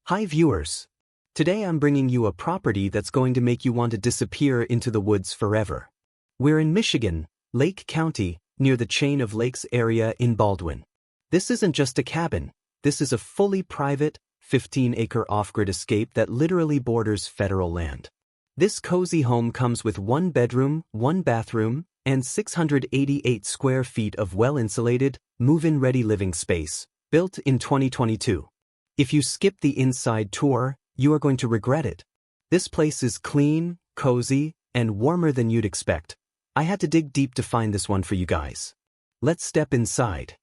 Hi viewers. Today I'm bringing you a property that's going to make you want to disappear into the woods forever. We're in Michigan, Lake County, near the chain of lakes area in Baldwin. This isn't just a cabin, this is a fully private, 15-acre off-grid escape that literally borders federal land. This cozy home comes with 1 bedroom, 1 bathroom, and 688 square feet of well-insulated, move-in ready living space, built in 2022. If you skip the inside tour, you are going to regret it. This place is clean, cozy, and warmer than you'd expect. I had to dig deep to find this one for you guys. Let's step inside.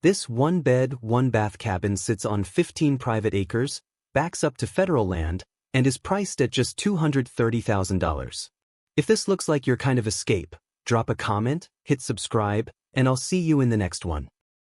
This 1-bed, 1-bath cabin sits on 15 private acres, backs up to federal land, and is priced at just $230,000. If this looks like your kind of escape, drop a comment, hit subscribe, and I'll see you in the next one.